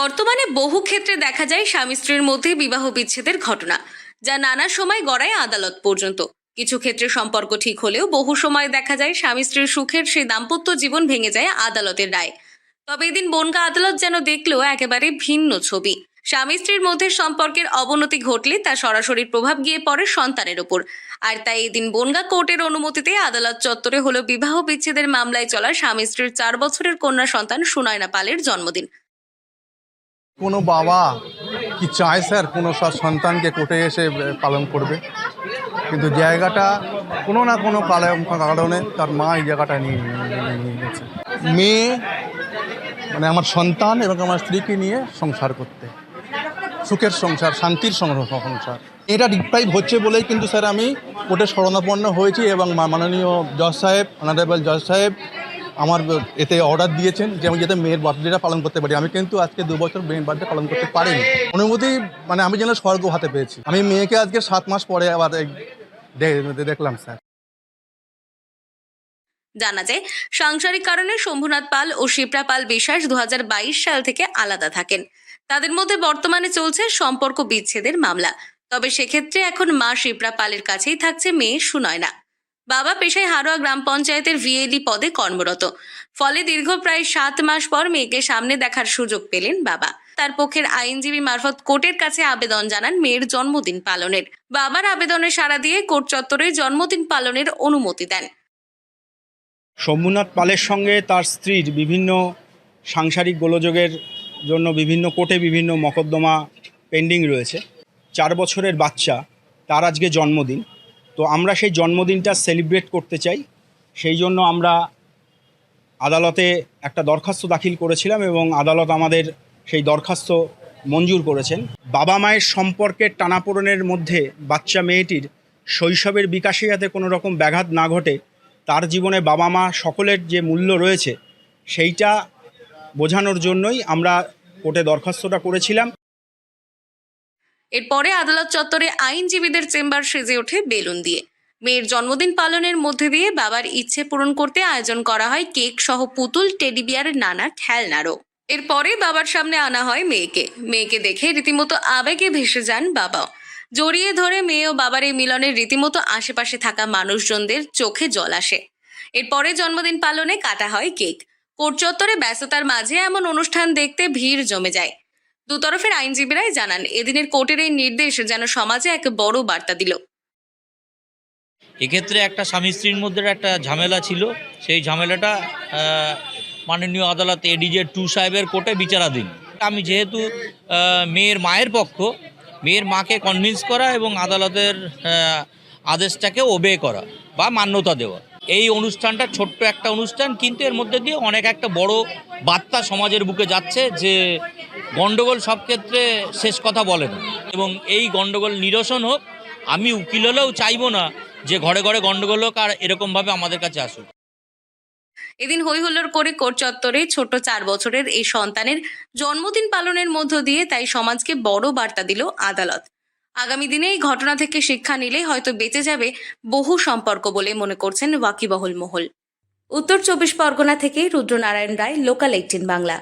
বর্তমানে বহু ক্ষেত্রে দেখা যায় স্বামী স্ত্রীর মধ্যে বিবাহ বিচ্ছেদের ঘটনা, যা নানা সময় গড়ায় আদালত পর্যন্ত। কিছু ক্ষেত্রে সম্পর্ক ঠিক হলেও বহু সময় দেখা যায় স্বামী স্ত্রীর সুখের সেই দাম্পত্য জীবন ভেঙে যায় আদালতের রায়। তবে এদিন বনগাঁ আদালত যেন দেখলো একেবারে ভিন্ন ছবি। স্বামী স্ত্রীর মধ্যে সম্পর্কের অবনতি ঘটলে তা সরাসরি প্রভাব গিয়ে পড়ে সন্তানের ওপর। আর তাই এদিন বনগাঁ কোর্টের অনুমতিতে আদালত চত্বরে হলো বিবাহ বিচ্ছেদের মামলায় চলা স্বামী স্ত্রীর 4 বছরের কন্যা সন্তান সুনয়না পালের জন্মদিন। কোনো বাবা কি চায় স্যার কোনো সন্তানকে কোর্টে এসে পালন করবে, কিন্তু জায়গাটা কোনো না কোনো কারণে তার মা এই জায়গাটা নিয়ে নিয়েছে। মেয়ে মানে আমার সন্তান এবং আমার স্ত্রীকে নিয়ে সংসার করতে, সুখের সংসার, শান্তির সংসার, এটা ডিপ্রাইভ হচ্ছে বলেই কিন্তু স্যার আমি কোর্টে শরণাপন্ন হয়েছি এবং মাননীয় জজ সাহেব, অনারেবল জজ সাহেব আমার এতে অর্ডার দিয়েছেন যে আমি যাতে মেয়ের বার্থডেটা পালন করতে পারি। আমি কিন্তু আজকে 2 বছর মেয়ের বার্থডে পালন করতে পারিনি। অনুমতি মানে আমি যেন স্বর্গ হাতে পেয়েছি। আমি মেয়েকে আজকে 7 মাস পরে আবার দেখলাম স্যার। জানা যায়, সাংসারিক কারণে শম্ভুনাথ পাল ও শিপ্রা পাল বিশ্বাস 2022 সাল থেকে আলাদা থাকেন। তাদের মধ্যে বর্তমানে চলছে সম্পর্ক বিচ্ছেদের মামলা। তবে সেক্ষেত্রে এখন মা শিপ্রা পালের কাছেই থাকছে মেয়ে সুনয়না। বাবা পেশায় হারোয়া গ্রাম পঞ্চায়েতের ভিএলই পদে কর্মরত। ফলে দীর্ঘ প্রায় 7 মাস পর মেয়েকে সামনে দেখার সুযোগ পেলেন বাবা। তার পক্ষের আইনজীবী মারফত কোর্টের কাছে আবেদন জানান মেয়ের জন্মদিন পালনের। বাবার আবেদনে সাড়া দিয়ে কোর্ট চত্বরে জন্মদিন পালনের অনুমতি দেন। শম্ভুনাথ পালের সঙ্গে তার স্ত্রীর বিভিন্ন সাংসারিক গোলযোগের জন্য বিভিন্ন কোর্টে বিভিন্ন মকদ্দমা পেন্ডিং রয়েছে। 4 বছরের বাচ্চা, তার আজকে জন্মদিন। তো আমরা সেই জন্মদিনটা সেলিব্রেট করতে চাই, সেই জন্য আমরা আদালতে একটা দরখাস্ত দাখিল করেছিলাম এবং আদালত আমাদের সেই দরখাস্ত মঞ্জুর করেছেন। বাবা মায়ের সম্পর্কের টানাপোড়েনের মধ্যে বাচ্চা মেয়েটির শৈশবের বিকাশে যাতে কোনো রকম ব্যাঘাত না ঘটে, তার জীবনে বাবা মা সকলের যে মূল্য রয়েছে সেইটা বোঝানোর জন্যই আমরা কোর্টে দরখাস্তটা করেছিলাম। এরপরে আদালত চত্বরে আইনজীবীদের চেম্বার সেজে ওঠে বেলুন দিয়ে। মেয়ের জন্মদিন পালনের মধ্যে দিয়ে বাবার ইচ্ছে পূরণ করতে আয়োজন করা হয় কেক সহ পুতুল, টেডি বিয়ারের নানা খেলনারও। এরপরে বাবার সামনে আনা হয় মেয়েকে দেখে রীতিমতো আবেগে ভেসে যান বাবা। জড়িয়ে ধরে মেয়ে ও বাবার এই মিলনের রীতিমতো আশেপাশে থাকা মানুষজনদের চোখে জল আসে। এরপরে জন্মদিন পালনে কাটা হয় কেক। কোর্ট চত্বরে ব্যস্ততার মাঝে এমন অনুষ্ঠান দেখতে ভিড় জমে যায়। দুতরফের আইনজীবীরাই জানান, এদিনের কোর্টের এই নির্দেশ যেন সমাজে এক বড় বার্তা দিল। এক্ষেত্রে একটা স্বামী স্ত্রীর মধ্যে একটা ঝামেলা ছিল, সেই ঝামেলাটা মাননীয় আদালত এডিজে 2 সাহেবের কোর্টে বিচারাধীন। আমি যেহেতু মেয়ের মায়ের পক্ষ, মেয়ের মাকে কনভিন্স করা এবং আদালতের আদেশটাকে ওবে করা বা মান্যতা দেওয়া। এই অনুষ্ঠানটা ছোট্ট একটা অনুষ্ঠান, কিন্তু এর মধ্যে দিয়ে অনেক একটা বড় বার্তা সমাজের বুকে যাচ্ছে যে গণ্ডগোল সব ক্ষেত্রে শেষ কথা বলে না এবং এই গণ্ডগোল নিরসন হোক। আমি উকিল হলেও চাইবো না যে ঘরে ঘরে গণ্ডগোল হোক আর এরকমভাবে আমাদের কাছে আসুক। এদিন হই হুল্লোড় করে কোর্ট চত্বরে ছোট 4 বছরের এই সন্তানের জন্মদিন পালনের মধ্য দিয়ে তাই সমাজকে বড় বার্তা দিল আদালত। আগামী দিনে এই ঘটনা থেকে শিক্ষা নিলে হয়তো বেঁচে যাবে বহু সম্পর্ক বলে মনে করছেন ওয়াকিবহুল মহল। উত্তর 24 পরগনা থেকে রুদ্রনারায়ণ রায়, লোকাল 18 বাংলা।